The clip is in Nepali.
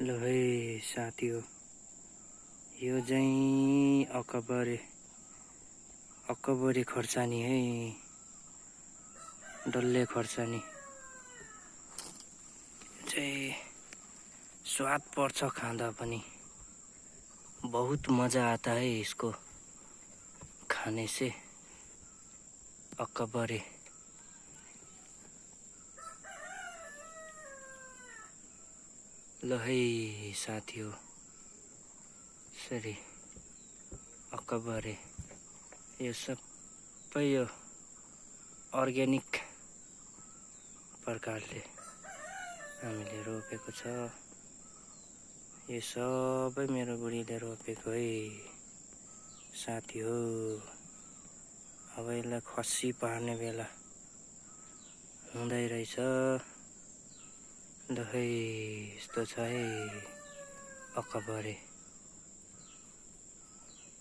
ल है साथी हो, यो चाहिँ अकबरे खोर्सानी है, डल्ले खोर्सानी चाहिँ स्वाद पर्छ खाँदा पनि, बहुत मजा आता है इसको खाने से। अकबरे ल है साथी हो, सरी अकबरे यो सबै यो अर्ग्यानिक प्रकारले हामीले रोपेको छ। यो सबै मेरो बुढीले रोपेको है साथी हो। अब यसलाई खसी पार्ने बेला हुँदै रहेछ। ल है यस्तो छ है अकबरे।